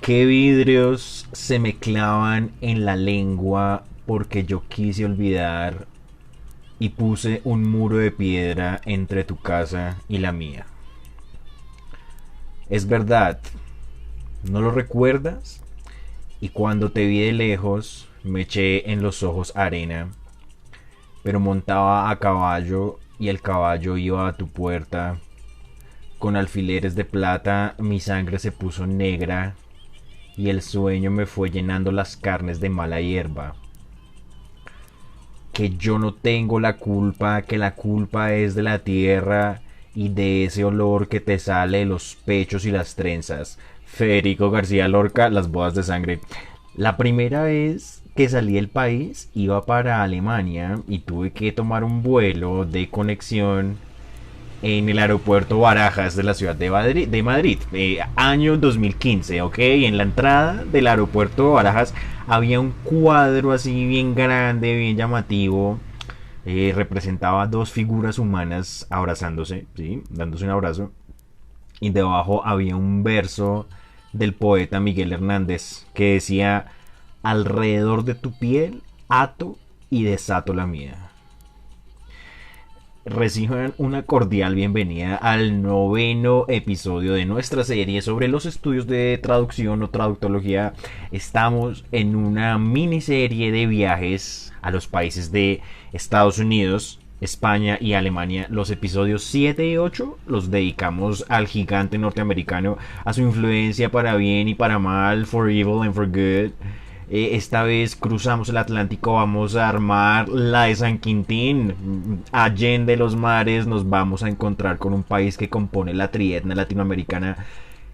qué vidrios se me clavan en la lengua porque yo quise olvidar y puse un muro de piedra entre tu casa y la mía? Es verdad, ¿no lo recuerdas? Y cuando te vi de lejos, me eché en los ojos arena, pero montaba a caballo y el caballo iba a tu puerta. Con alfileres de plata mi sangre se puso negra y el sueño me fue llenando las carnes de mala hierba. Que yo no tengo la culpa, que la culpa es de la tierra y de ese olor que te sale de los pechos y las trenzas. Federico García Lorca, Las bodas de sangre. La primera vez que salí del país iba para Alemania y tuve que tomar un vuelo de conexión en el aeropuerto Barajas de la ciudad de Madrid, año 2015, ¿ok? En la entrada del aeropuerto Barajas había un cuadro así bien grande, bien llamativo. Representaba dos figuras humanas abrazándose, ¿sí? Dándose un abrazo. Y debajo había un verso del poeta Miguel Hernández que decía: alrededor de tu piel ato y desato la mía. Reciban una cordial bienvenida al noveno episodio de nuestra serie sobre los estudios de traducción o traductología. Estamos en una miniserie de viajes a los países de Estados Unidos, España y Alemania. Los episodios 7 y 8 los dedicamos al gigante norteamericano, a su influencia para bien y para mal, for evil and for good. Esta vez cruzamos el Atlántico, vamos a armar la de San Quintín. Allende los mares nos vamos a encontrar con un país que compone la trietna latinoamericana.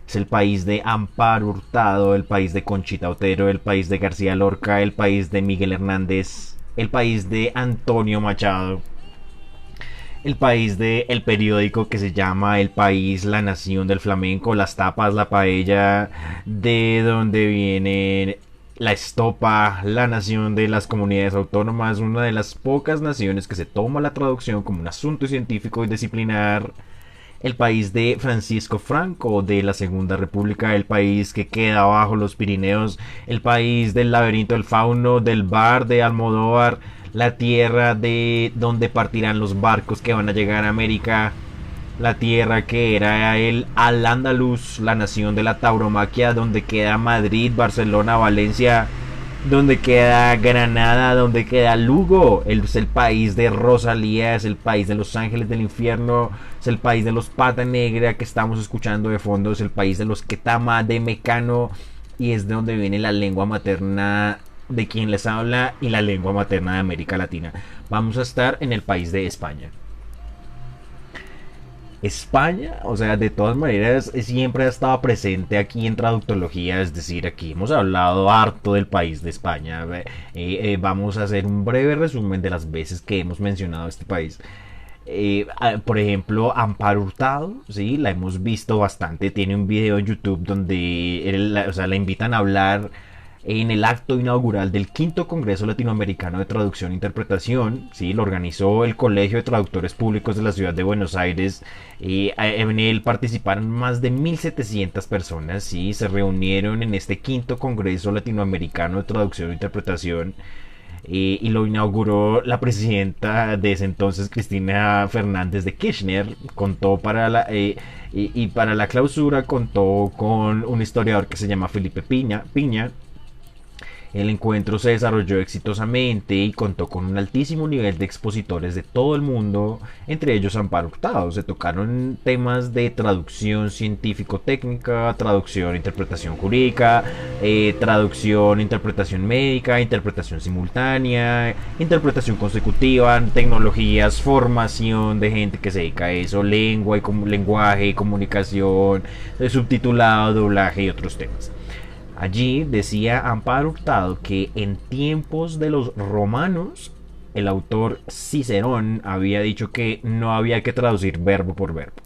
Es el país de Amparo Hurtado, el país de Conchita Otero, el país de García Lorca, el país de Miguel Hernández, el país de Antonio Machado, el país de el periódico que se llama El País, La Nación del Flamenco, las tapas, la paella, de donde vienen la estopa, la nación de las comunidades autónomas, una de las pocas naciones que se toma la traducción como un asunto científico y disciplinar, el país de Francisco Franco, de la Segunda República, el país que queda bajo los Pirineos, el país del laberinto del fauno, del bar de Almodóvar, la tierra de donde partirán los barcos que van a llegar a América, la tierra que era el Al-Ándalus, la nación de la tauromaquia, donde queda Madrid, Barcelona, Valencia, donde queda Granada, donde queda Lugo. Es el país de Rosalía, es el país de los ángeles del infierno, es el país de los Pata Negra que estamos escuchando de fondo, es el país de los Ketama, de Mecano, y es de donde viene la lengua materna de quien les habla y la lengua materna de América Latina. Vamos a estar en el país de España. España, o sea, de todas maneras siempre ha estado presente aquí en traductología, es decir, aquí hemos hablado harto del país de España. Vamos a hacer un breve resumen de las veces que hemos mencionado este país. Por ejemplo, Amparo Hurtado, sí, la hemos visto bastante, tiene un video en YouTube donde o sea, la invitan a hablar en el acto inaugural del quinto Congreso Latinoamericano de Traducción e Interpretación. ¿Sí? Lo organizó el Colegio de Traductores Públicos de la Ciudad de Buenos Aires. En él participaron más de 1.700 personas. ¿Sí? Se reunieron en este quinto Congreso Latinoamericano de Traducción e Interpretación. Y lo inauguró la presidenta de ese entonces, Cristina Fernández de Kirchner. Contó para y para la clausura contó con un historiador que se llama Felipe Piña. El encuentro se desarrolló exitosamente y contó con un altísimo nivel de expositores de todo el mundo, entre ellos Amparo Hurtado. Se tocaron temas de traducción científico-técnica, traducción, interpretación jurídica, traducción, interpretación médica, interpretación simultánea, interpretación consecutiva, tecnologías, formación de gente que se dedica a eso, lengua y lenguaje, comunicación, subtitulado, doblaje y otros temas. Allí decía Amparo Hurtado que en tiempos de los romanos el autor Cicerón había dicho que no había que traducir verbo por verbo.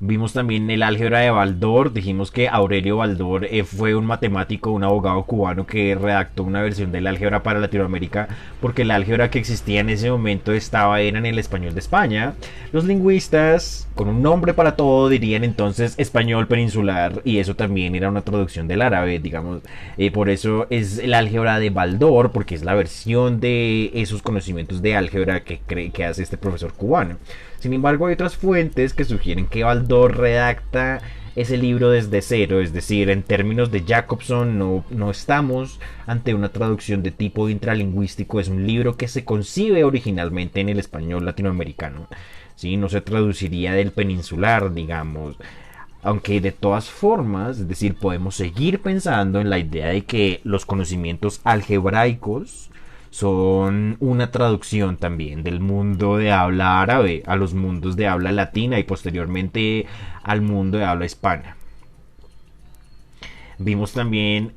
Vimos también el álgebra de Baldor. Dijimos que Aurelio Baldor fue un matemático, un abogado cubano que redactó una versión del álgebra para Latinoamérica, porque el álgebra que existía en ese momento era en el español de España. Los lingüistas, con un nombre para todo, dirían entonces español peninsular, y eso también era una traducción del árabe, digamos. Por eso es el álgebra de Baldor, porque es la versión de esos conocimientos de álgebra que hace este profesor cubano. Sin embargo, hay otras fuentes que sugieren que Baldor redacta ese libro desde cero, es decir, en términos de Jacobson no estamos ante una traducción de tipo intralingüístico, es un libro que se concibe originalmente en el español latinoamericano, ¿sí? No se traduciría del peninsular, digamos. Aunque de todas formas, es decir, podemos seguir pensando en la idea de que los conocimientos algebraicos son una traducción también del mundo de habla árabe a los mundos de habla latina y posteriormente al mundo de habla hispana. Vimos también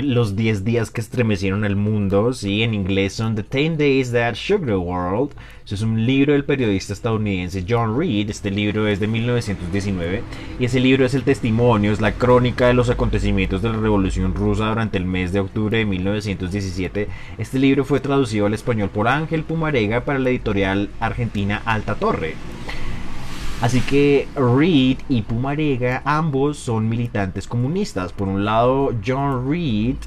los 10 días que estremecieron el mundo, ¿sí? En inglés son The 10 Days That Shook the World. Eso es un libro del periodista estadounidense John Reed. Este libro es de 1919 y ese libro es el testimonio, es la crónica de los acontecimientos de la Revolución Rusa durante el mes de octubre de 1917. Este libro fue traducido al español por Ángel Pumarega para la editorial argentina Alta Torre. Así que Reed y Pumarega ambos son militantes comunistas. Por un lado, John Reed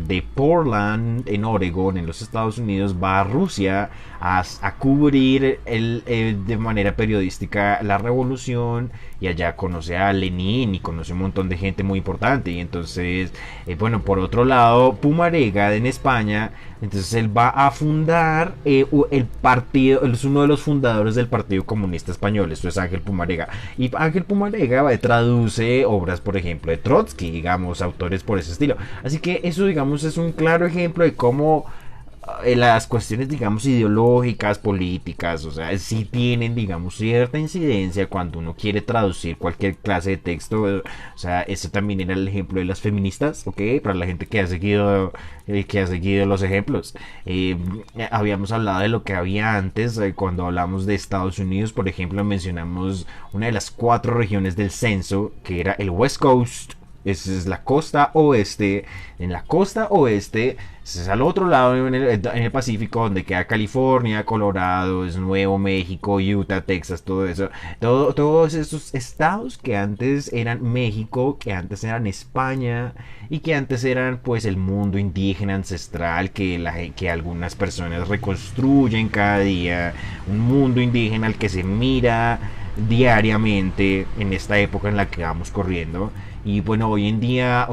de Portland, en Oregon, en los Estados Unidos, va a Rusia a cubrir de manera periodística la revolución, y allá conoce a Lenin y conoce un montón de gente muy importante. Y entonces, bueno, por otro lado, Pumarega en España, entonces él va a fundar el partido, él es uno de los fundadores del Partido Comunista Español. Esto es Ángel Pumarega. Y Ángel Pumarega traduce obras, por ejemplo, de Trotsky, digamos, autores por ese estilo. Así que eso, digamos, es un claro ejemplo de cómo las cuestiones, digamos, ideológicas, políticas, o sea, sí tienen, digamos, cierta incidencia cuando uno quiere traducir cualquier clase de texto. O sea, eso también era el ejemplo de las feministas, ¿ok? Para la gente que ha seguido los ejemplos. Habíamos hablado de lo que había antes, cuando hablamos de Estados Unidos, por ejemplo, mencionamos una de las 4 regiones del censo, que era el West Coast. Esa es la costa oeste. En la costa oeste, es al otro lado, en el Pacífico, donde queda California, Colorado, es Nuevo México, Utah, Texas, todo eso. Todos esos estados que antes eran México, que antes eran España y que antes eran pues el mundo indígena ancestral que algunas personas reconstruyen cada día. Un mundo indígena al que se mira diariamente en esta época en la que vamos corriendo. Y bueno, hoy en día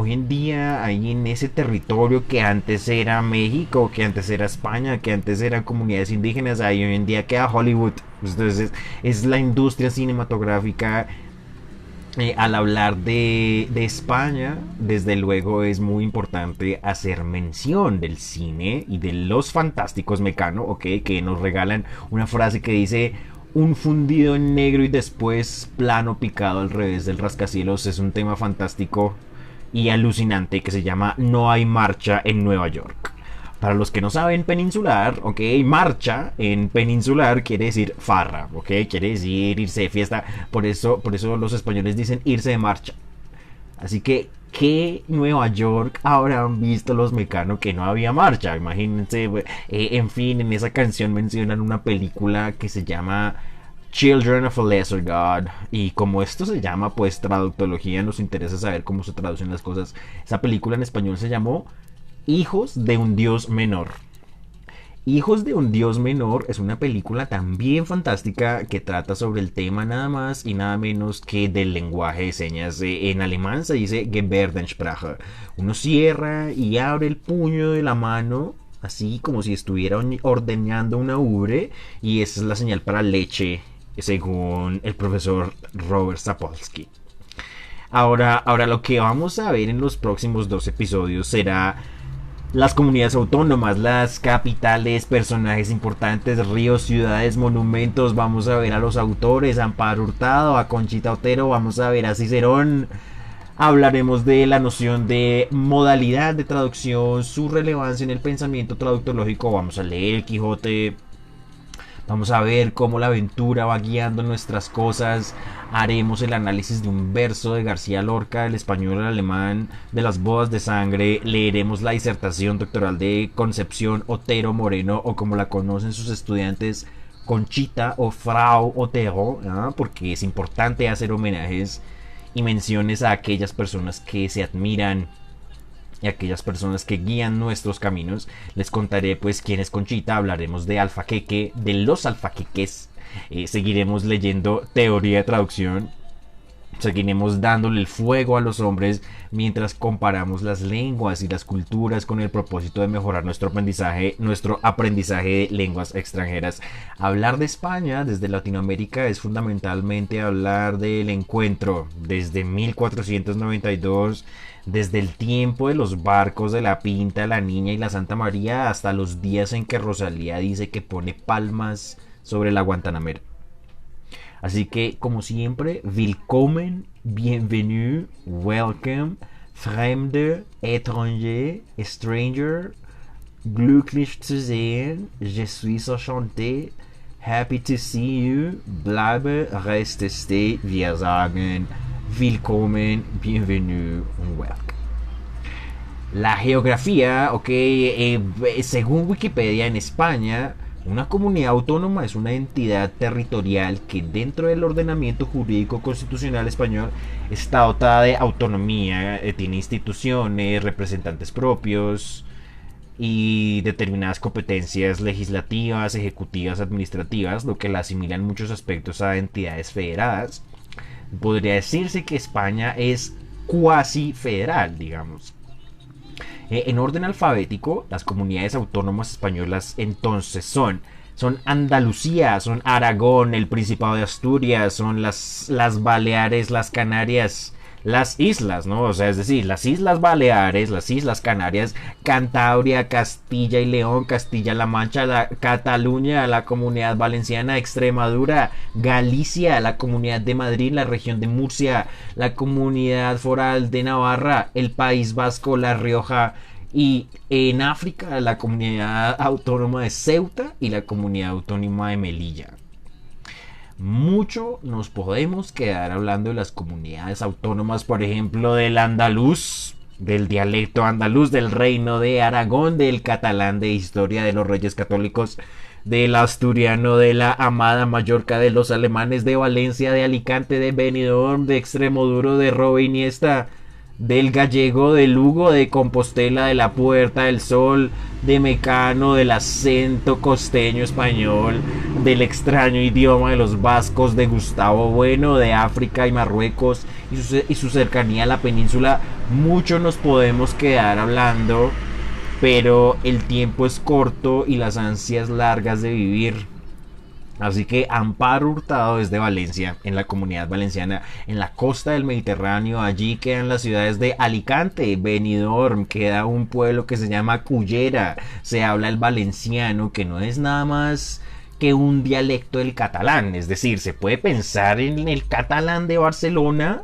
ahí en ese territorio que antes era México, que antes era España, que antes eran comunidades indígenas, ahí hoy en día queda Hollywood. Entonces es la industria cinematográfica. Al hablar de España, desde luego es muy importante hacer mención del cine y de los fantásticos Mecano, ¿ok? Que nos regalan una frase que dice: un fundido en negro y después plano picado al revés del rascacielos. Es un tema fantástico y alucinante que se llama No hay marcha en Nueva York. Para los que no saben peninsular, ok, marcha en peninsular quiere decir farra, ok, quiere decir irse de fiesta. Por eso los españoles dicen irse de marcha. Así que, ¿qué Nueva York habrán visto los Mecano que no había marcha? Imagínense, en fin, en esa canción mencionan una película que se llama Children of a Lesser God. Y como esto se llama, pues, traductología, nos interesa saber cómo se traducen las cosas. Esa película en español se llamó Hijos de un Dios Menor. Hijos de un Dios Menor es una película también fantástica que trata sobre el tema nada más y nada menos que del lenguaje de señas. En alemán se dice Gebärdensprache. Uno cierra y abre el puño de la mano, así como si estuviera ordeñando una ubre, y esa es la señal para leche, según el profesor Robert Sapolsky. Ahora lo que vamos a ver en los próximos 2 episodios será las comunidades autónomas, las capitales, personajes importantes, ríos, ciudades, monumentos. Vamos a ver a los autores, a Amparo Hurtado, a Conchita Otero, vamos a ver a Cicerón. Hablaremos de la noción de modalidad de traducción, su relevancia en el pensamiento traductológico. Vamos a leer el Quijote. Vamos a ver cómo la aventura va guiando nuestras cosas. Haremos el análisis de un verso de García Lorca, el español, el alemán, de las bodas de sangre. Leeremos la disertación doctoral de Concepción Otero Moreno, o como la conocen sus estudiantes, Conchita o Frau Otero, ¿ah? Porque es importante hacer homenajes y menciones a aquellas personas que se admiran y aquellas personas que guían nuestros caminos. Les contaré pues quién es Conchita, hablaremos de alfaqueque, de los alfaqueques, seguiremos leyendo teoría de traducción, seguiremos dándole el fuego a los hombres mientras comparamos las lenguas y las culturas con el propósito de mejorar nuestro aprendizaje de lenguas extranjeras. Hablar de España desde Latinoamérica es fundamentalmente hablar del encuentro desde 1492, desde el tiempo de los barcos de la Pinta, la Niña y la Santa María, hasta los días en que Rosalía dice que pone palmas sobre la Guantanamera. Así que, como siempre, willkommen, bienvenue, welcome, Fremde, étranger, stranger, glücklich zu sehen, je suis enchanté, happy to see you, bleibe, reste, stay, wir sagen, willkommen, bienvenue, welcome. La geografía, según Wikipedia, en España, una comunidad autónoma es una entidad territorial que dentro del ordenamiento jurídico constitucional español está dotada de autonomía, tiene instituciones, representantes propios y determinadas competencias legislativas, ejecutivas, administrativas, lo que la asimila en muchos aspectos a entidades federadas. Podría decirse que España es cuasi federal, digamos. En orden alfabético, las comunidades autónomas españolas entonces son Andalucía, son Aragón, el Principado de Asturias, son las Baleares, las Canarias, las islas, ¿no? O sea, es decir, las Islas Baleares, las Islas Canarias, Cantabria, Castilla y León, Castilla-La Mancha, la Cataluña, la Comunidad Valenciana, Extremadura, Galicia, la Comunidad de Madrid, la región de Murcia, la Comunidad Foral de Navarra, el País Vasco, La Rioja, y en África la Comunidad Autónoma de Ceuta y la Comunidad Autónoma de Melilla. Mucho nos podemos quedar hablando de las comunidades autónomas, por ejemplo, del andaluz, del dialecto andaluz, del reino de Aragón, del catalán, de historia de los reyes católicos, del asturiano, de la amada Mallorca, de los alemanes, de Valencia, de Alicante, de Benidorm, de Extremoduro, de Robe Iniesta, del gallego, de Lugo, de Compostela, de la Puerta del Sol, de Mecano, del acento costeño español, del extraño idioma de los vascos, de Gustavo Bueno, de África y Marruecos y su cercanía a la península. Mucho nos podemos quedar hablando, pero el tiempo es corto y las ansias largas de vivir. Así que Amparo Hurtado desde Valencia, en la Comunidad Valenciana, en la costa del Mediterráneo. Allí quedan las ciudades de Alicante, Benidorm, queda un pueblo que se llama Cullera. Se habla el valenciano, que no es nada más que un dialecto del catalán. Es decir, se puede pensar en el catalán de Barcelona,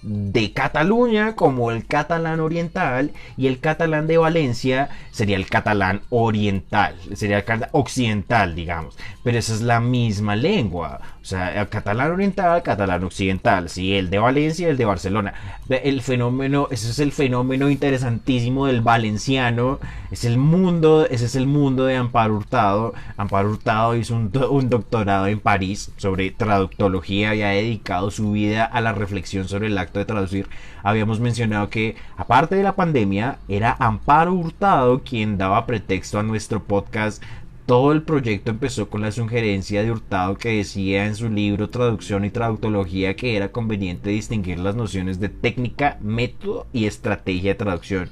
de Cataluña, como el catalán oriental, y el catalán de Valencia sería el catalán oriental, sería el catalán occidental, digamos, pero esa es la misma lengua. O sea, el catalán oriental, catalán occidental, sí, el de Valencia y el de Barcelona. El fenómeno, ese es el fenómeno interesantísimo del valenciano, ese es el mundo de Amparo Hurtado. Amparo Hurtado hizo un doctorado en París sobre traductología y ha dedicado su vida a la reflexión sobre el acto de traducir. Habíamos mencionado que, aparte de la pandemia, era Amparo Hurtado quien daba pretexto a nuestro podcast. Todo el proyecto empezó con la sugerencia de Hurtado, que decía en su libro Traducción y Traductología que era conveniente distinguir las nociones de técnica, método y estrategia de traducción.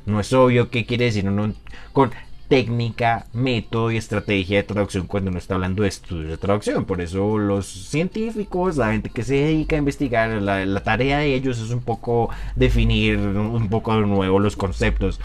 No es obvio qué quiere decir uno con técnica, método y estrategia de traducción cuando uno está hablando de estudios de traducción. Por eso los científicos, la gente que se dedica a investigar, la tarea de ellos es un poco definir un poco de nuevo los conceptos.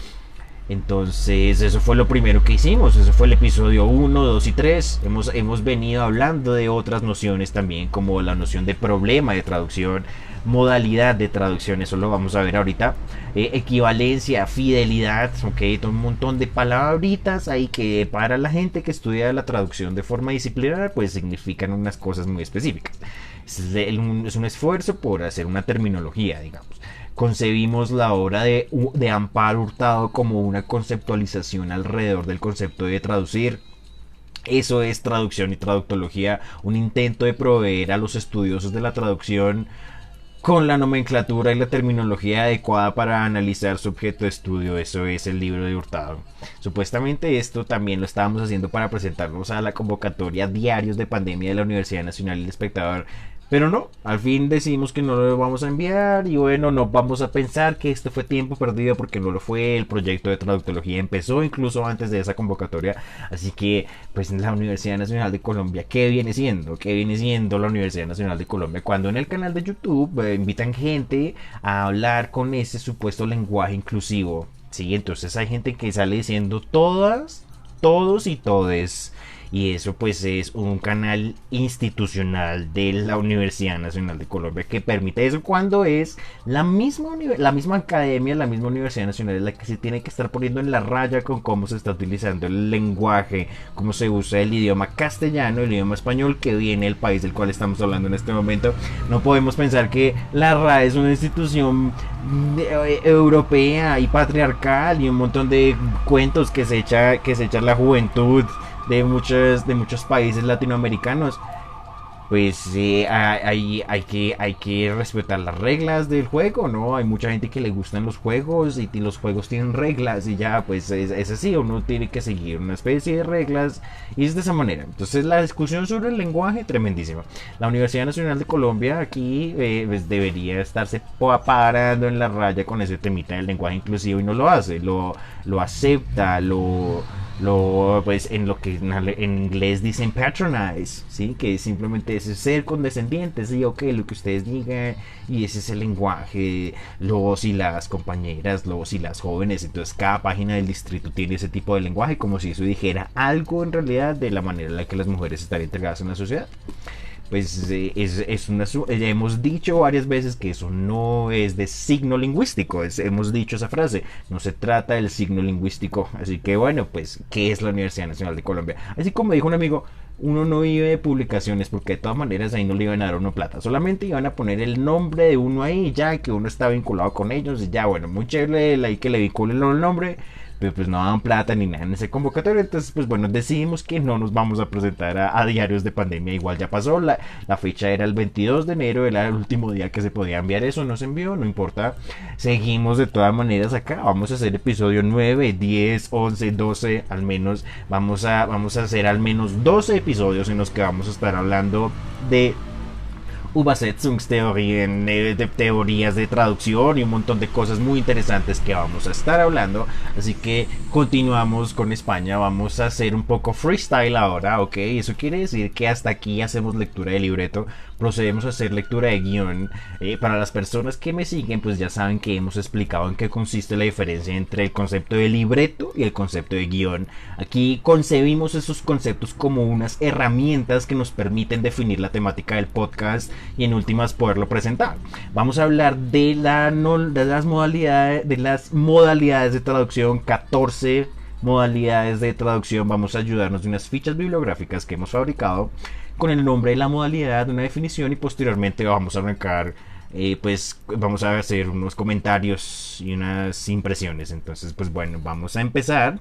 Entonces eso fue lo primero que hicimos, eso fue el episodio 1, 2 y 3. Hemos venido hablando de otras nociones también, como la noción de problema de traducción, modalidad de traducción, eso lo vamos a ver ahorita, equivalencia, fidelidad, ok, un montón de palabritas ahí que para la gente que estudia la traducción de forma disciplinar pues significan unas cosas muy específicas. Es un esfuerzo por hacer una terminología, digamos. Concebimos la obra de Amparo Hurtado como una conceptualización alrededor del concepto de traducir. Eso es traducción y traductología, un intento de proveer a los estudiosos de la traducción con la nomenclatura y la terminología adecuada para analizar su objeto de estudio. Eso es el libro de Hurtado. Supuestamente esto también lo estábamos haciendo para presentarnos a la convocatoria Diarios de Pandemia de la Universidad Nacional del Espectador. Pero no, al fin decidimos que no lo vamos a enviar y bueno, no vamos a pensar que esto fue tiempo perdido porque no lo fue. El proyecto de traductología empezó incluso antes de esa convocatoria, así que pues la Universidad Nacional de Colombia, ¿qué viene siendo? ¿Qué viene siendo la Universidad Nacional de Colombia? Cuando en el canal de YouTube invitan gente a hablar con ese supuesto lenguaje inclusivo, ¿sí? Entonces hay gente que sale diciendo todas, todos y todes. Y eso pues es un canal institucional de la Universidad Nacional de Colombia que permite eso cuando es la misma academia, la misma Universidad Nacional es la que se tiene que estar poniendo en la raya con cómo se está utilizando el lenguaje, cómo se usa el idioma castellano, el idioma español que viene del país del cual estamos hablando en este momento. No podemos pensar que la RAE es una institución europea y patriarcal y un montón de cuentos que se echa la juventud de muchos países latinoamericanos. Pues hay que respetar las reglas del juego, ¿no? Hay mucha gente que le gustan los juegos y los juegos tienen reglas y ya, pues es así, uno tiene que seguir una especie de reglas y es de esa manera. Entonces la discusión sobre el lenguaje, tremendísima. La Universidad Nacional de Colombia aquí pues debería estarse parando en la raya con ese temita del lenguaje inclusivo y no lo hace, lo acepta, pues en lo que en inglés dicen patronize, ¿sí? Que simplemente es ser condescendiente, sí, ok, lo que ustedes digan, y ese es el lenguaje, los y las compañeras, los y las jóvenes. Entonces cada página del distrito tiene ese tipo de lenguaje, como si eso dijera algo en realidad de la manera en la que las mujeres están integradas en la sociedad. Pues ya hemos dicho varias veces que eso no es de signo lingüístico, hemos dicho esa frase, no se trata del signo lingüístico. Así que bueno, pues ¿qué es la Universidad Nacional de Colombia? Así como dijo un amigo, uno no vive de publicaciones porque de todas maneras ahí no le iban a dar uno plata, solamente iban a poner el nombre de uno ahí, ya que uno está vinculado con ellos y ya, bueno, muy chévere ahí que le vinculen el nombre, pero pues no daban plata ni nada en ese convocatorio. Entonces pues bueno, decidimos que no nos vamos a presentar a Diarios de Pandemia. Igual ya pasó, la fecha era el 22 de enero, era el último día que se podía enviar. Eso no se envió, no importa, seguimos de todas maneras acá. Vamos a hacer episodio 9, 10, 11, 12, al menos vamos a hacer al menos 12 episodios en los que vamos a estar hablando de Übersetzungsteorien, de teorías de traducción y un montón de cosas muy interesantes que vamos a estar hablando. Así que continuamos con España, vamos a hacer un poco freestyle ahora, ok. Eso quiere decir que hasta aquí hacemos lectura de libreto, procedemos a hacer lectura de guión. Para las personas que me siguen, pues ya saben que hemos explicado en qué consiste la diferencia entre el concepto de libreto y el concepto de guión. Aquí concebimos esos conceptos como unas herramientas que nos permiten definir la temática del podcast y en últimas poderlo presentar. Vamos a hablar de las modalidades de traducción, 14 modalidades de traducción. Vamos a ayudarnos de unas fichas bibliográficas que hemos fabricado con el nombre de la modalidad, una definición, y posteriormente vamos a arrancar, pues vamos a hacer unos comentarios y unas impresiones. Entonces pues bueno, vamos a empezar.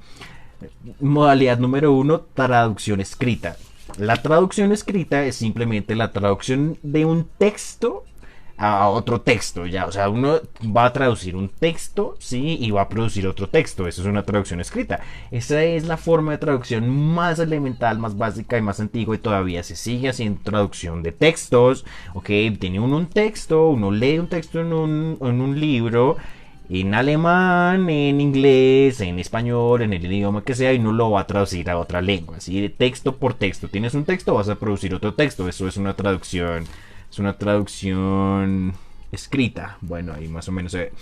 Modalidad número 1, traducción escrita. La traducción escrita es simplemente la traducción de un texto a otro texto, ya, o sea, uno va a traducir un texto, sí, y va a producir otro texto. Eso es una traducción escrita. Esa es la forma de traducción más elemental, más básica y más antigua, y todavía se sigue haciendo traducción de textos, ok. Tiene uno un texto, uno lee un texto en un libro, en alemán, en inglés, en español, en el idioma que sea, y no lo va a traducir a otra lengua, así de texto por texto. Tienes un texto, vas a producir otro texto. Eso es una traducción. Es una traducción escrita. Bueno, ahí más o menos se ve.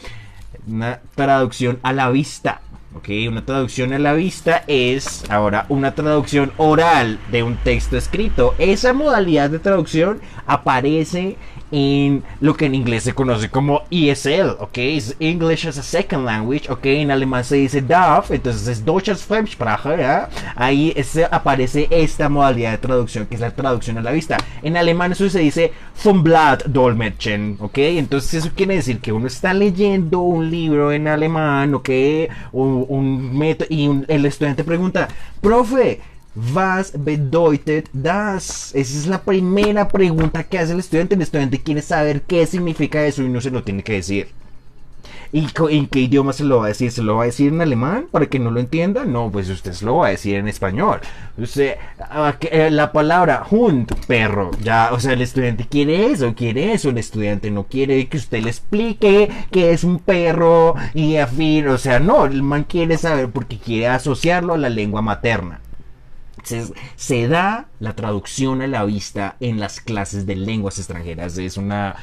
Una traducción a la vista. Ok, una traducción a la vista es ahora una traducción oral de un texto escrito. Esa modalidad de traducción aparece en lo que en inglés se conoce como ESL, ok, es English as a Second Language, ok, en alemán se dice DAF, entonces es Deutsch als Fremdsprache, ¿ya? Ahí aparece esta modalidad de traducción que es la traducción a la vista. En alemán eso se dice vom Blatt dolmetschen, ok, entonces eso quiere decir que uno está leyendo un libro en alemán, ok, el estudiante pregunta, profe, Was bedeutet das? Esa es la primera pregunta que hace el estudiante. El estudiante quiere saber qué significa eso y no se lo tiene que decir. ¿Y en qué idioma se lo va a decir? ¿Se lo va a decir en alemán para que no lo entienda? No, pues usted se lo va a decir en español. Usted, la palabra Hund, perro, ya, o sea, el estudiante quiere eso. El estudiante no quiere que usted le explique que es un perro y afín, o sea, no, el man quiere saber porque quiere asociarlo a la lengua materna. Se da la traducción a la vista en las clases de lenguas extranjeras. Es una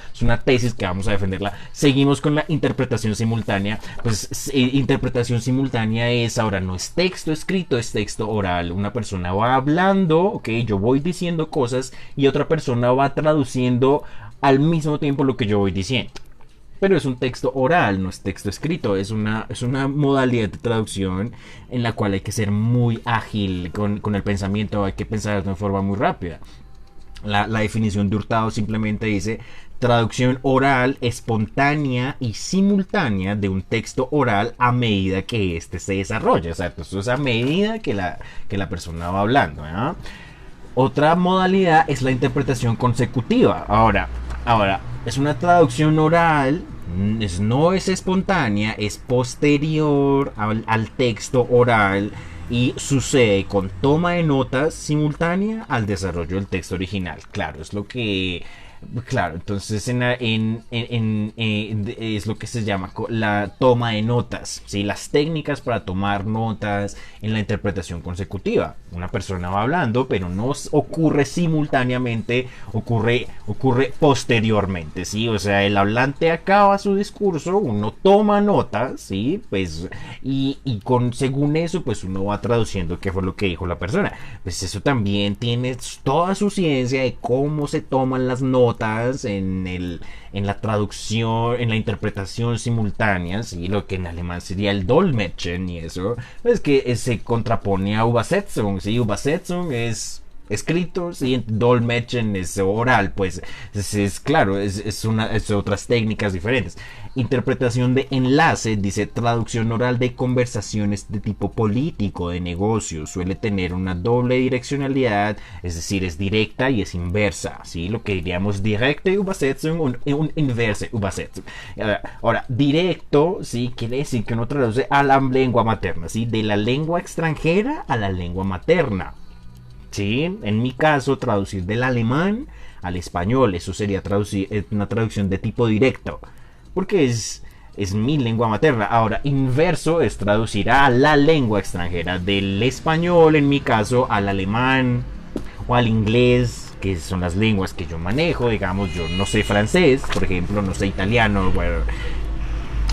tesis que vamos a defenderla. Seguimos con la interpretación simultánea. Pues interpretación simultánea es ahora no es texto escrito, es texto oral. Una persona va hablando, ok, yo voy diciendo cosas y otra persona va traduciendo al mismo tiempo lo que yo voy diciendo. Pero es un texto oral, no es texto escrito, es una modalidad de traducción en la cual hay que ser muy ágil con el pensamiento, hay que pensar de una forma muy rápida. La definición de Hurtado simplemente dice traducción oral, espontánea y simultánea de un texto oral a medida que éste se desarrolla. O sea, esto es a medida que la persona va hablando, ¿no? Otra modalidad es la interpretación consecutiva. Ahora, es una traducción oral, no es espontánea, es posterior al texto oral y sucede con toma de notas simultánea al desarrollo del texto original. Claro, es lo que... Claro, entonces es lo que se llama la toma de notas, ¿sí? Las técnicas para tomar notas en la interpretación consecutiva. Una persona va hablando, pero no ocurre simultáneamente, ocurre posteriormente, ¿sí? O sea, el hablante acaba su discurso, uno toma notas, ¿sí? Pues, según eso, pues uno va traduciendo qué fue lo que dijo la persona. Pues eso también tiene toda su ciencia de cómo se toman las notas en la traducción, en la interpretación simultánea, ¿sí? Lo que en alemán sería el Dolmetschen y eso, es que se contrapone a Übersetzung, ¿sí? Übersetzung es escrito, ¿sí? Dolmetschen es oral, pues claro, es otras técnicas diferentes. Interpretación de enlace, dice traducción oral de conversaciones de tipo político, de negocios, suele tener una doble direccionalidad, es decir, es directa y es inversa, ¿sí? Lo que diríamos directe Übersetzung un inverse Übersetzung. Ahora, directo, ¿sí? Quiere decir que uno traduce a la lengua materna, ¿sí? De la lengua extranjera a la lengua materna. ¿Sí? En mi caso, traducir del alemán al español, eso sería una traducción de tipo directo, porque es mi lengua materna. Ahora, inverso es traducir a la lengua extranjera, del español, en mi caso, al alemán o al inglés, que son las lenguas que yo manejo. Digamos, yo no sé francés, por ejemplo, no sé italiano, bueno.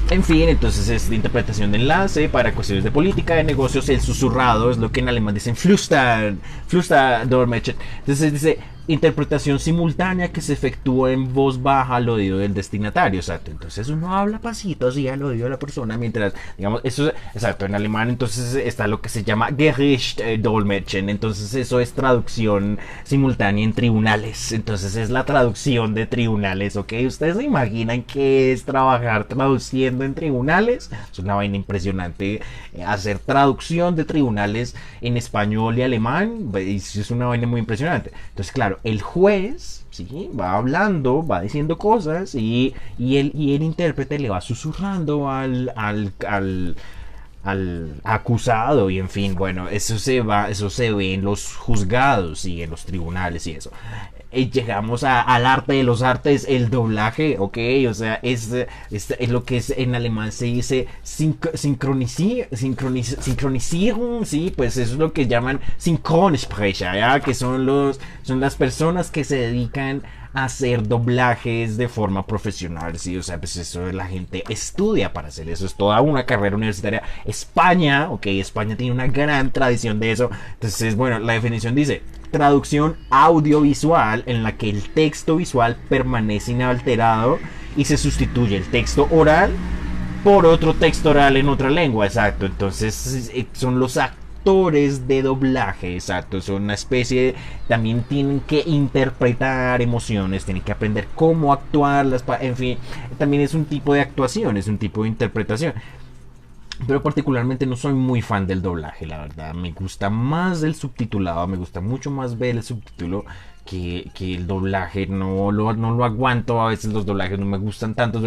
En fin, entonces es de interpretación de enlace para cuestiones de política, de negocios. El susurrado es lo que en alemán dicen Flüsterdolmetschen. Entonces dice interpretación simultánea que se efectúa en voz baja al oído del destinatario. Exacto. Entonces uno habla pasito así al oído de la persona mientras, digamos, eso, exacto, en alemán entonces está lo que se llama Gerichtsdolmetschen. Entonces eso es traducción simultánea en tribunales. Entonces es la traducción de tribunales, ¿ok? ¿Ustedes se imaginan qué es trabajar traduciendo en tribunales? Es una vaina impresionante. Hacer traducción de tribunales en español y alemán es una vaina muy impresionante. Entonces, claro, el juez, ¿sí? Va hablando, va diciendo cosas y el intérprete le va susurrando al acusado y en fin, bueno, eso se ve en los juzgados y en los tribunales y eso. llegamos al arte de los artes, el doblaje, ok, o sea, es lo que es en alemán se dice Synchronisierung, sí, pues eso es lo que llaman Synchronsprecher, ¿ya? Que son las personas que se dedican a hacer doblajes de forma profesional, sí, o sea, pues eso la gente estudia para hacer eso, es toda una carrera universitaria. España, ok, España tiene una gran tradición de eso, entonces, bueno, la definición dice: traducción audiovisual en la que el texto visual permanece inalterado y se sustituye el texto oral por otro texto oral en otra lengua, exacto. Entonces son los actores de doblaje, exacto, son una especie de, también tienen que interpretar emociones, tienen que aprender cómo actuar, en fin, también es un tipo de actuación, es un tipo de interpretación. Pero particularmente no soy muy fan del doblaje, la verdad. Me gusta más el subtitulado, me gusta mucho más ver el subtítulo que el doblaje. No lo aguanto, a veces los doblajes no me gustan tanto.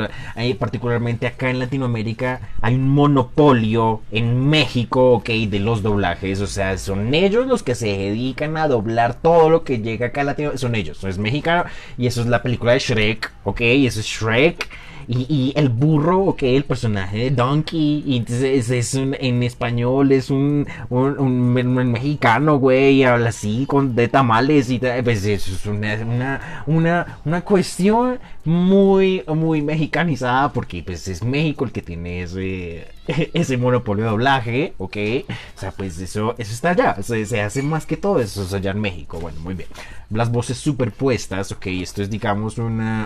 Particularmente acá en Latinoamérica hay un monopolio en México, ok, de los doblajes. O sea, son ellos los que se dedican a doblar todo lo que llega acá a Latinoamérica. Son ellos, es mexicano y eso es la película de Shrek, ok, eso es Shrek. Y el burro, ok, el personaje de Donkey, y entonces en español es un mexicano, güey, habla así de tamales, y pues eso es una cuestión muy, muy mexicanizada, porque pues es México el que tiene ese monopolio de doblaje, ok, o sea, pues eso está allá, se hace más que todo eso allá en México. Bueno, muy bien, las voces superpuestas, ok, esto es, digamos,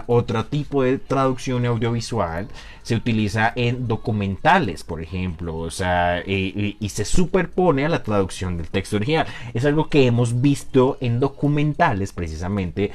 otro tipo de traducción audiovisual, se utiliza en documentales, por ejemplo, o sea, y se superpone a la traducción del texto original. Es algo que hemos visto en documentales, precisamente.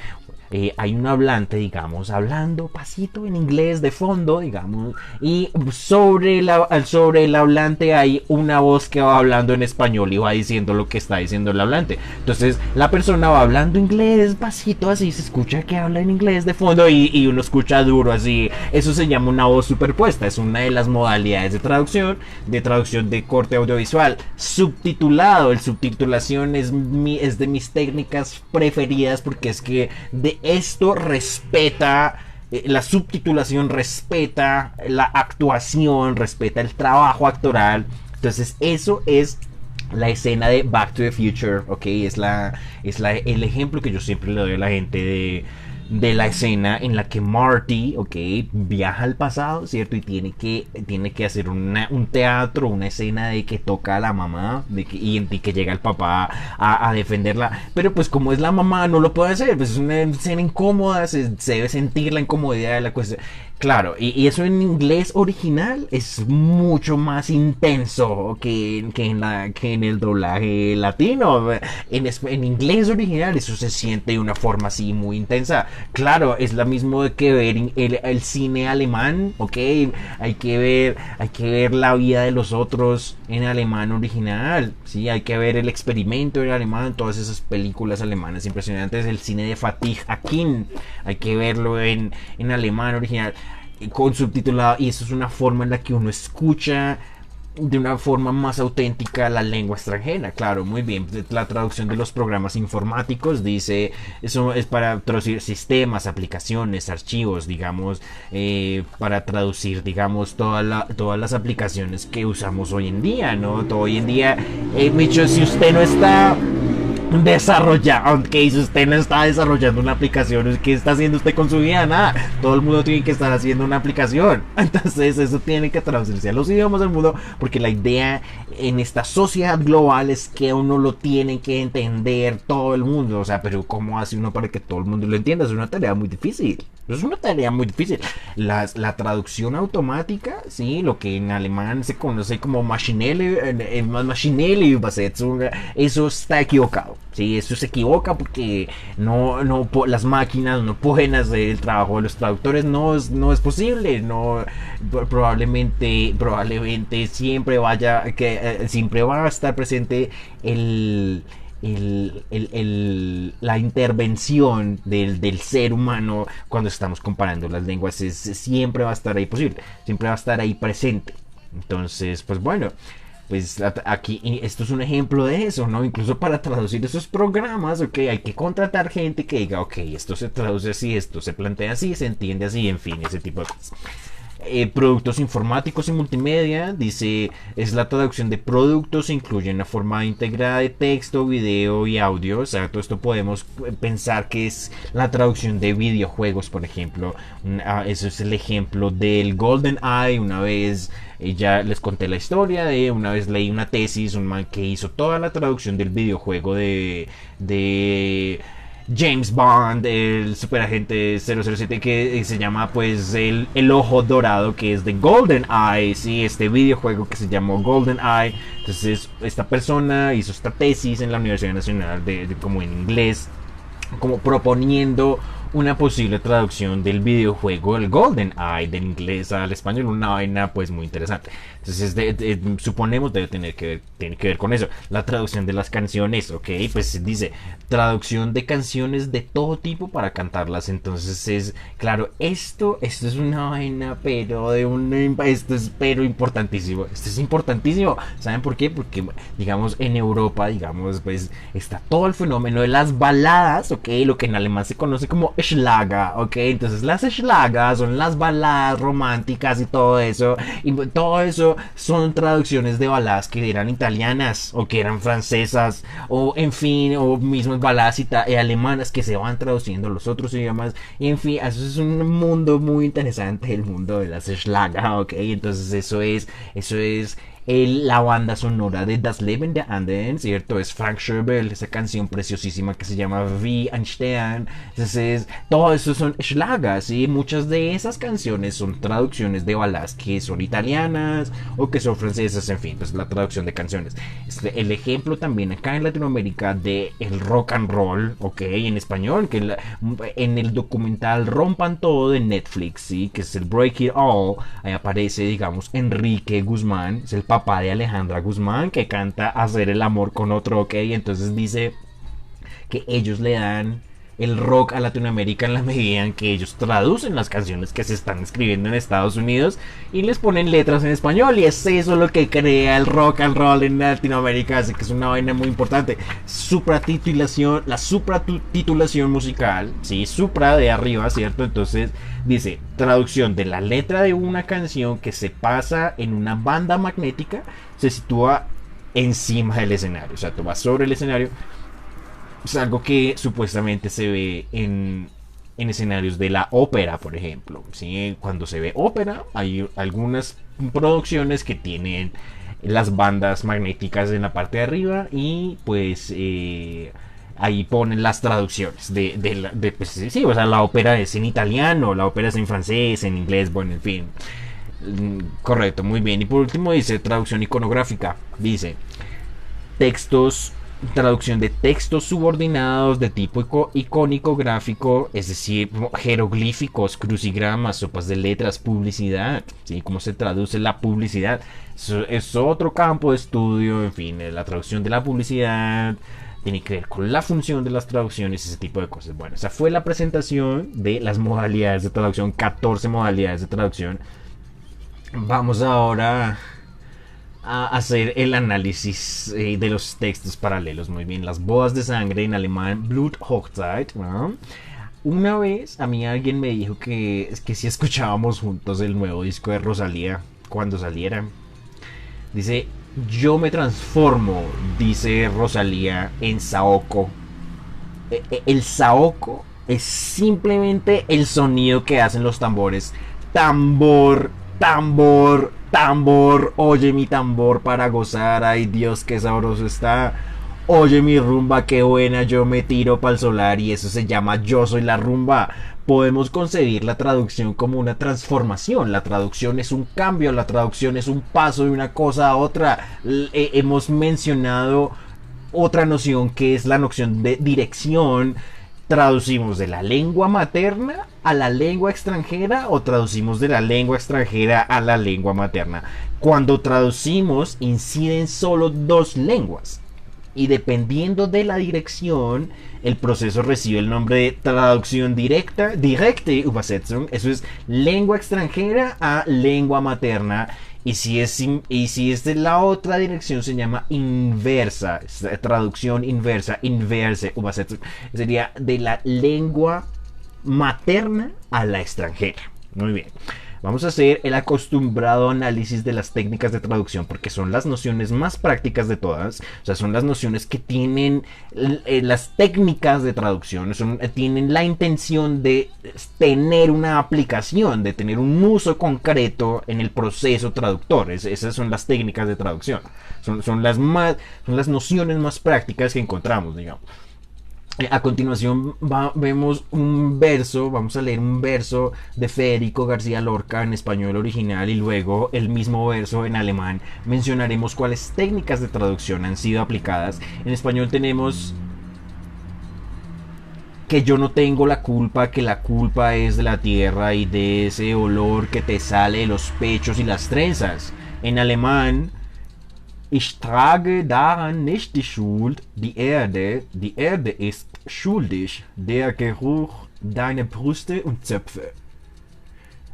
Hay un hablante, digamos, hablando pasito en inglés de fondo, digamos, y sobre el hablante hay una voz que va hablando en español y va diciendo lo que está diciendo el hablante. Entonces la persona va hablando inglés pasito, así se escucha que habla en inglés de fondo, y uno escucha duro así. Eso se llama una voz superpuesta, es una de las modalidades de traducción de corte audiovisual. Subtitulado, el subtitulación es de mis técnicas preferidas, porque es que esto respeta, la subtitulación respeta la actuación, respeta el trabajo actoral. Entonces eso es la escena de Back to the Future, ok, es el ejemplo que yo siempre le doy a la gente de la escena en la que Marty, ok, viaja al pasado, ¿cierto? Y tiene que hacer un teatro, una escena de que toca a la mamá, y que llega el papá a defenderla. Pero pues como es la mamá, no lo puede hacer, pues es una escena incómoda, se debe sentir la incomodidad de la cuestión. Claro, y eso en inglés original es mucho más intenso que en el doblaje latino. En inglés original eso se siente de una forma así muy intensa. Claro, es lo mismo que ver el cine alemán, ok. Hay que ver la vida de los otros en alemán original, sí, hay que ver El Experimento en alemán, todas esas películas alemanas impresionantes, el cine de Fatih Akin, hay que verlo en alemán original con subtitulado, y eso es una forma en la que uno escucha de una forma más auténtica la lengua extranjera. Claro, muy bien, la traducción de los programas informáticos dice, eso es para traducir sistemas, aplicaciones, archivos, digamos, para traducir, digamos, todas las aplicaciones que usamos hoy en día, ¿no? Todo hoy en día, si usted no está desarrollar, si usted no está desarrollando una aplicación, ¿qué está haciendo usted con su vida? Nada, todo el mundo tiene que estar haciendo una aplicación. Entonces eso tiene que traducirse a los idiomas del mundo, porque la idea en esta sociedad global es que uno lo tiene que entender todo el mundo. O sea, pero ¿cómo hace uno para que todo el mundo lo entienda? Es una tarea muy difícil. Es una tarea muy difícil. La traducción automática, sí, lo que en alemán se conoce como maschinelle Übersetzung, eso está equivocado. Sí, eso se equivoca porque las máquinas no pueden hacer el trabajo de los traductores, no es posible, probablemente siempre va a estar presente la intervención del ser humano cuando estamos comparando las lenguas, siempre va a estar ahí posible, siempre va a estar ahí presente. Entonces, pues bueno, pues aquí esto es un ejemplo de eso, ¿no? Incluso para traducir esos programas, ok, hay que contratar gente que diga, ok, esto se traduce así, esto se plantea así, se entiende así, en fin, ese tipo de cosas. Productos informáticos y multimedia, dice, es la traducción de productos, incluye una forma integrada de texto, video y audio. O sea, todo esto podemos pensar que es la traducción de videojuegos, por ejemplo. Eso es el ejemplo del Golden Eye. Una vez ya les conté la historia de una vez leí una tesis, un man que hizo toda la traducción del videojuego de James Bond, el superagente 007, que se llama pues el Ojo Dorado, que es de Golden Eye, ¿sí? Este videojuego que se llamó Golden Eye. Entonces esta persona hizo esta tesis en la Universidad Nacional como en inglés, como proponiendo una posible traducción del videojuego el Golden Eye del inglés al español, una vaina pues muy interesante. Entonces suponemos debe tener que ver con eso. La traducción de las canciones, ok, pues dice traducción de canciones de todo tipo para cantarlas. Entonces es claro, esto es una vaina, pero esto es pero importantísimo. Esto es importantísimo. ¿Saben por qué? Porque digamos en Europa, digamos, pues está todo el fenómeno de las baladas, ok, lo que en alemán se conoce como Schlager, ok, entonces las Schlager son las baladas románticas y todo eso son traducciones de baladas que eran italianas o que eran francesas o en fin, o mismas baladas alemanas que se van traduciendo a los otros idiomas, y en fin, eso es un mundo muy interesante, el mundo de las Schlager, ok, entonces eso es la banda sonora de Das Leben der Anden, ¿cierto? Es Frank Schöbel, esa canción preciosísima que se llama Wie ein Stern. Entonces, todo eso son Schlagers, y muchas de esas canciones son traducciones de baladas que son italianas o que son francesas, en fin, pues la traducción de canciones. El ejemplo también acá en Latinoamérica de el rock and roll, ok, en español, que en el documental Rompan Todo de Netflix, ¿sí? Que es el Break It All, ahí aparece, digamos, Enrique Guzmán, es el papá de Alejandra Guzmán, que canta Hacer el amor con otro, ok, entonces dice que ellos le dan el rock a Latinoamérica en la medida en que ellos traducen las canciones que se están escribiendo en Estados Unidos y les ponen letras en español, y es eso lo que crea el rock and roll en Latinoamérica, así que es una vaina muy importante. La supratitulación musical, sí, supra de arriba, ¿cierto? Entonces dice, traducción de la letra de una canción que se pasa en una banda magnética, se sitúa encima del escenario, o sea, tú vas sobre el escenario. Es algo que supuestamente se ve en escenarios de la ópera, por ejemplo, ¿sí? Cuando se ve ópera, hay algunas producciones que tienen las bandas magnéticas en la parte de arriba, y pues ahí ponen las traducciones pues, sí, o sea, la ópera es en italiano, la ópera es en francés, en inglés, bueno, en fin. Correcto, muy bien. Y por último dice traducción iconográfica. Dice traducción de textos subordinados de tipo icónico gráfico, es decir, jeroglíficos, crucigramas, sopas de letras, publicidad, ¿sí? ¿Cómo se traduce la publicidad? Es otro campo de estudio, en fin, la traducción de la publicidad tiene que ver con la función de las traducciones, ese tipo de cosas. Bueno, esa fue la presentación de las modalidades de traducción, 14 modalidades de traducción. Vamos ahora a hacer el análisis de los textos paralelos. Muy bien, las bodas de sangre en alemán, Bluthochzeit, ¿no? Una vez a mí alguien me dijo que si escuchábamos juntos el nuevo disco de Rosalía cuando saliera. Dice, yo me transformo, dice Rosalía, en Saoko. El Saoko es simplemente el sonido que hacen los tambores. Tambor, tambor, tambor, oye mi tambor para gozar, ay Dios qué sabroso está, oye mi rumba qué buena, yo me tiro pa'l solar, y eso se llama Yo Soy la Rumba. Podemos concebir la traducción como una transformación, la traducción es un cambio, la traducción es un paso de una cosa a otra. Hemos mencionado otra noción que es la noción de dirección. ¿Traducimos de la lengua materna a la lengua extranjera o traducimos de la lengua extranjera a la lengua materna? Cuando traducimos inciden solo dos lenguas. Y dependiendo de la dirección, el proceso recibe el nombre de traducción directa, direkte Übersetzung. Eso es lengua extranjera a lengua materna. Y si es de la otra dirección, se llama inversa, traducción inversa, inverse Übersetzung. Sería de la lengua materna a la extranjera. Muy bien. Vamos a hacer el acostumbrado análisis de las técnicas de traducción porque son las nociones más prácticas de todas. O sea, son las nociones que tienen las técnicas de traducción, tienen la intención de tener una aplicación, de tener un uso concreto en el proceso traductor. Esas son las técnicas de traducción. Son las nociones más prácticas que encontramos, digamos. A continuación vemos un verso, vamos a leer un verso de Federico García Lorca en español original y luego el mismo verso en alemán. Mencionaremos cuáles técnicas de traducción han sido aplicadas. En español tenemos que yo no tengo la culpa, que la culpa es de la tierra y de ese olor que te sale de los pechos y las trenzas. En alemán, ich trage daran nicht die Schuld, die Erde ist schuldig, der Geruch deiner Brüste und Zöpfe.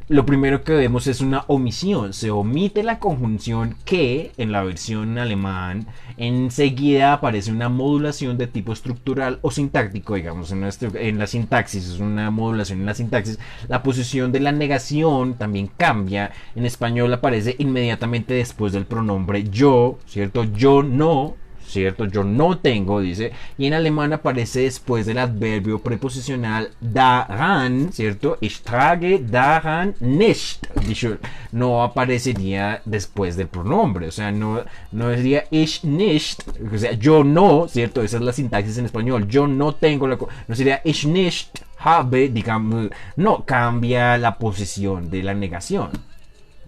Lo primero que vemos es una omisión, se omite la conjunción que en la versión en alemán, enseguida aparece una modulación de tipo estructural o sintáctico, digamos, en la sintaxis, es una modulación en la sintaxis. La posición de la negación también cambia, en español aparece inmediatamente después del pronombre yo, ¿cierto? Yo no, ¿cierto? Yo no tengo, dice, y en alemán aparece después del adverbio preposicional daran, ¿cierto? Ich trage daran nicht. No aparecería después del pronombre, o sea, no sería ich nicht, o sea, yo no, ¿cierto? Esa es la sintaxis en español, yo no tengo no sería ich nicht habe, digamos, no, cambia la posición de la negación.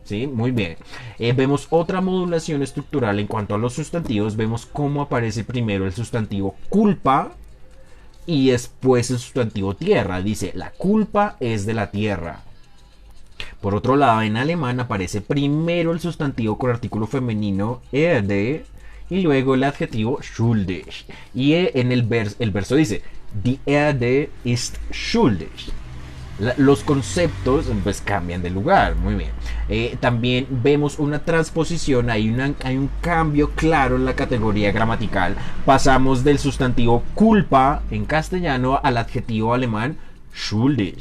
¿Sí? Muy bien. Vemos otra modulación estructural en cuanto a los sustantivos. Vemos cómo aparece primero el sustantivo culpa y después el sustantivo tierra. Dice, la culpa es de la tierra. Por otro lado, en alemán aparece primero el sustantivo con artículo femenino Erde y luego el adjetivo schuldig. Y en el verso dice, die Erde ist schuldig. Los conceptos pues cambian de lugar, muy bien. También vemos una transposición, hay un cambio claro en la categoría gramatical. Pasamos del sustantivo culpa en castellano al adjetivo alemán schuldig.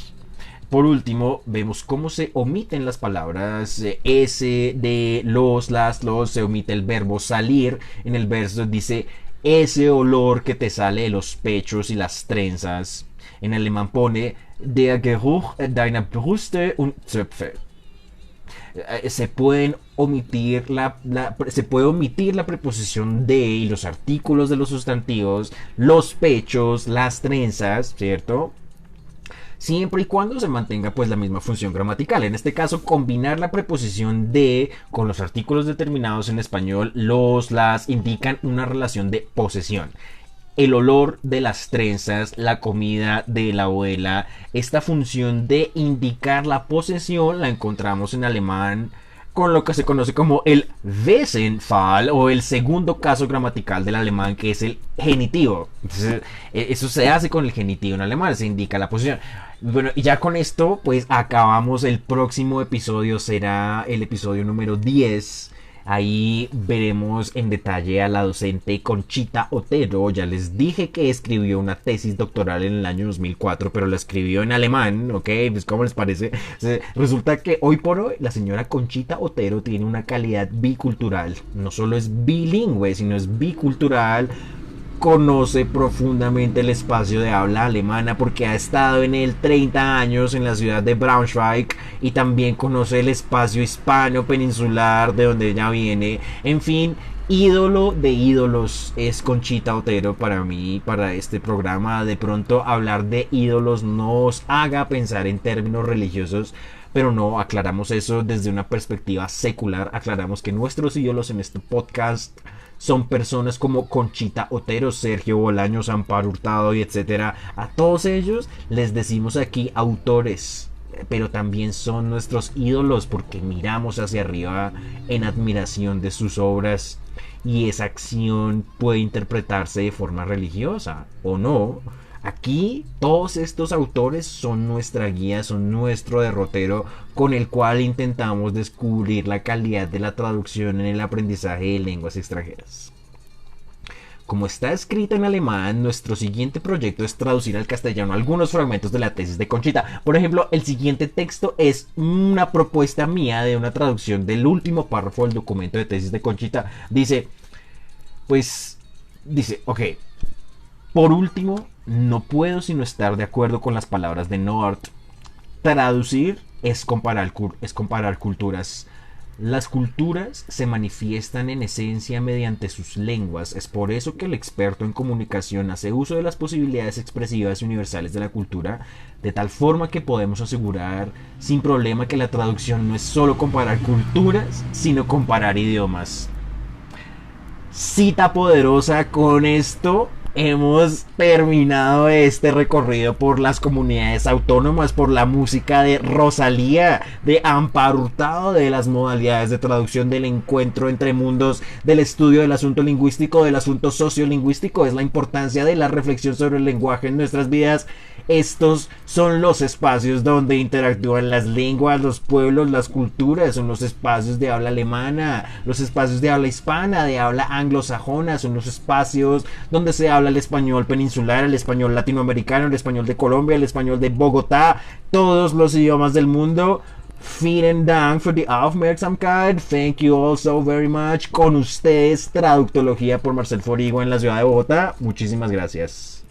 Por último, vemos cómo se omiten las palabras ese, de, los, las, los, se omite el verbo salir. En el verso dice ese olor que te sale de los pechos y las trenzas. En alemán pone der Geruch deiner Brüste und Zöpfe. Se puede omitir la preposición de y los artículos de los sustantivos, los pechos, las trenzas, ¿cierto? Siempre y cuando se mantenga pues la misma función gramatical. En este caso, combinar la preposición de con los artículos determinados en español, los, las, indican una relación de posesión. El olor de las trenzas, la comida de la abuela, esta función de indicar la posesión la encontramos en alemán con lo que se conoce como el Wesensfall o el segundo caso gramatical del alemán, que es el genitivo. Entonces, eso se hace con el genitivo en alemán, se indica la posesión. Bueno, y ya con esto pues acabamos. El próximo episodio será el episodio número 10. Ahí veremos en detalle a la docente Conchita Otero. Ya les dije que escribió una tesis doctoral en el año 2004, pero la escribió en alemán, ¿ok? Pues ¿cómo les parece? Resulta que hoy por hoy la señora Conchita Otero tiene una calidad bicultural. No solo es bilingüe, sino es bicultural. Conoce profundamente el espacio de habla alemana porque ha estado en él 30 años en la ciudad de Braunschweig y también conoce el espacio hispano peninsular de donde ella viene. En fin, ídolo de ídolos es Conchita Otero para mí, para este programa. De pronto hablar de ídolos nos haga pensar en términos religiosos, pero no, aclaramos eso desde una perspectiva secular. Aclaramos que nuestros ídolos en este podcast son personas como Conchita Otero, Sergio Bolaños, Amparo Hurtado y etcétera. A todos ellos les decimos aquí autores. pero también son nuestros ídolos porque miramos hacia arriba en admiración de sus obras y esa acción puede interpretarse de forma religiosa o no. Aquí todos estos autores son nuestra guía, son nuestro derrotero con el cual intentamos descubrir la calidad de la traducción en el aprendizaje de lenguas extranjeras. Como está escrita en alemán, nuestro siguiente proyecto es traducir al castellano algunos fragmentos de la tesis de Conchita. Por ejemplo, el siguiente texto es una propuesta mía de una traducción del último párrafo del documento de tesis de Conchita. Dice, ok, por último, no puedo sino estar de acuerdo con las palabras de Noart. Traducir es comparar culturas. Las culturas se manifiestan en esencia mediante sus lenguas. Es por eso que el experto en comunicación hace uso de las posibilidades expresivas y universales de la cultura, de tal forma que podemos asegurar sin problema que la traducción no es solo comparar culturas, sino comparar idiomas. Cita poderosa. Con esto hemos terminado este recorrido por las comunidades autónomas, por la música de Rosalía, de Amparo Hurtado, de las modalidades de traducción, del encuentro entre mundos, del estudio del asunto lingüístico, del asunto sociolingüístico. Es la importancia de la reflexión sobre el lenguaje en nuestras vidas. Estos son los espacios donde interactúan las lenguas, los pueblos, las culturas. Son los espacios de habla alemana, los espacios de habla hispana, de habla anglosajona. Son los espacios donde se habla el español peninsular, el español latinoamericano, el español de Colombia, el español de Bogotá, todos los idiomas del mundo. Vielen Dank für die Aufmerksamkeit. Thank you all so very much. Con ustedes, Traductología por Marcel Forigo en la ciudad de Bogotá. Muchísimas gracias.